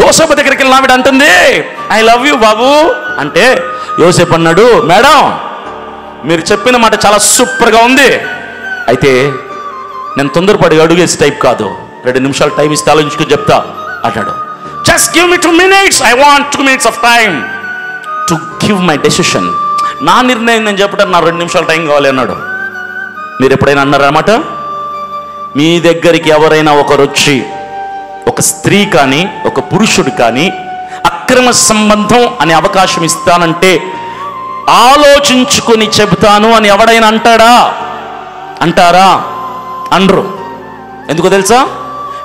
యోసేపు దగ్గరికి వెళ్ళిన ఆవిడ అంటుంది, ఐ లవ్ యూ బాబు అంటే యోసేపు అన్నాడు, మేడం మీరు చెప్పిన మాట చాలా సూపర్గా ఉంది, అయితే నేను తొందరపడి అడుగేసి టైప్ కాదు, 2 నిమిషాలు టైం ఇస్తే ఆలోచించుకుని చెప్తా అన్నాడు. Just give me 2 minutes, I want 2 minutes of time to give my decision. నా నిర్ణయం నేను చెప్పడానికి నా 2 నిమిషాలు టైం కావాలి అన్నాడు. మీరు ఎప్పుడైనా అన్నారన్నమాట? మీ దగ్గరికి ఎవరైనా ఒకరు వచ్చి, ఒక స్త్రీ కానీ ఒక పురుషుడు కానీ అక్రమ సంబంధం అనే అవకాశం ఇస్తానంటే ఆలోచించుకుని చెబుతాను అని ఎవడైనా అంటారా? అనరు. ఎందుకో తెలుసా?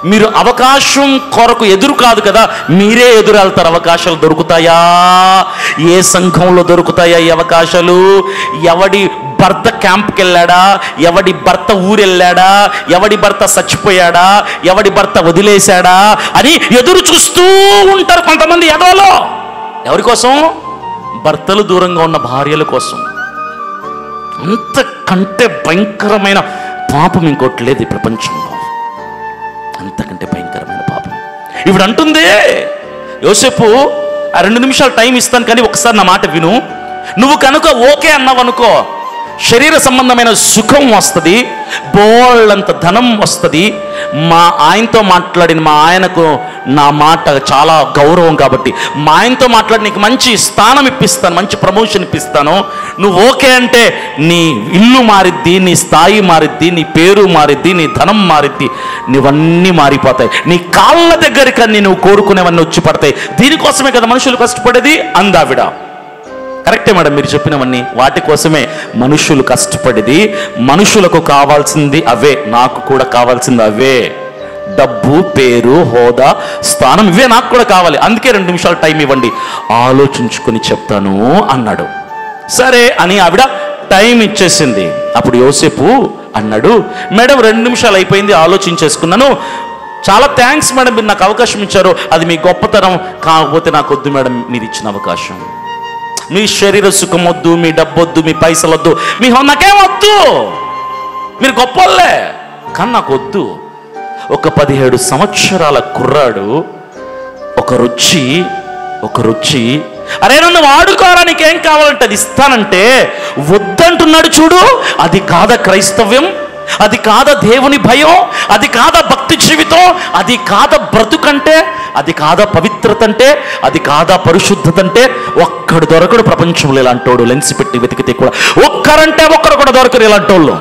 మీరు అవకాశం కొరకు ఎదురు కాదు కదా, మీరే ఎదురు వెళ్తారు. అవకాశాలు దొరుకుతాయా? ఏ సంఘంలో దొరుకుతాయా ఈ అవకాశాలు? ఎవడి భర్త క్యాంప్కి వెళ్ళాడా, ఎవడి భర్త ఊరెళ్ళాడా, ఎవడి భర్త చచ్చిపోయాడా, ఎవడి భర్త వదిలేశాడా అని ఎదురు చూస్తూ ఉంటారు కొంతమంది ఎదవలో. ఎవరి కోసం? భర్తలు దూరంగా ఉన్న భార్యల కోసం. అంతకంటే భయంకరమైన పాపం ఇంకోటి లేదు ఈ ప్రపంచంలో. అంతకంటే భయంకరమైన పాపం. ఇప్పుడు అంటుంది, యోసేపు ఆ 2 నిమిషాలు టైం ఇస్తాను కానీ ఒకసారి నా మాట విను. నువ్వు కనుక ఓకే అన్నావు అనుకో, శరీర సంబంధమైన సుఖం వస్తుంది, బోళ్ళంత ధనం వస్తుంది. మా ఆయనతో మాట్లాడిన మా ఆయనకు నా మాట చాలా గౌరవం కాబట్టి మా ఆయనతో మాట్లాడి నీకు మంచి స్థానం ఇప్పిస్తాను, మంచి ప్రమోషన్ ఇప్పిస్తాను. నువ్వు ఓకే అంటే నీ ఇల్లు మారిద్ది, నీ స్థాయి మారిద్ది, నీ పేరు మారిద్ది, నీ ధనం మారిద్ది, నీవన్నీ మారిపోతాయి. నీ కాళ్ళ దగ్గరికి నువ్వు కోరుకునేవన్నీ వచ్చి పడతాయి. దీనికోసమే కదా మనుషులు కష్టపడేది అందావిడ. కరెక్టే మేడం మీరు చెప్పినవన్నీ, వాటి కోసమే మనుషులు కష్టపడేది. మనుషులకు కావాల్సింది అవే, నాకు కూడా కావాల్సింది అవే. డబ్బు, పేరు, హోదా, స్థానం, ఇవే నాకు కూడా కావాలి. అందుకే 2 నిమిషాలు టైం ఇవ్వండి, ఆలోచించుకొని చెప్తాను అన్నాడు. సరే అని ఆవిడ టైం ఇచ్చేసింది. అప్పుడు యోసేపు అన్నాడు, మేడం 2 నిమిషాలు అయిపోయింది, ఆలోచించేసుకున్నాను, చాలా థ్యాంక్స్ మేడం, మీరు నాకు అవకాశం ఇచ్చారు, అది మీ గొప్పతనం, కాకపోతే నాకు వద్దు మేడం మీరు ఇచ్చిన అవకాశం. మీ శరీర సుఖం వద్దు, మీ డబ్బు వద్దు, మీ పైసలు వద్దు, మీ నాకేం వద్దు, మీరు గొప్పలే, కానీ నాకు వద్దు. ఒక 17 సంవత్సరాల కుర్రాడు ఒకరొచ్చి అరే నన్ను వాడుకోరా, నీకేం కావాలంటే అది ఇస్తానంటే వద్దంటున్నాడు చూడు. అది కాదా క్రైస్తవ్యం? అది కాదా దేవుని భయం? అది కాదా భక్తి జీవితం? అది కాదా బ్రతుకంటే? అది కాదా పవిత్రత అంటే? అది కాదా పరిశుద్ధత అంటే? ఒక్కడు దొరకడు ప్రపంచంలో ఇలాంటోడు. లెన్స్ పెట్టి వెతికితే కూడా ఒక్కరంటే ఒక్కరు కూడా దొరకరు ఇలాంటోళ్ళు.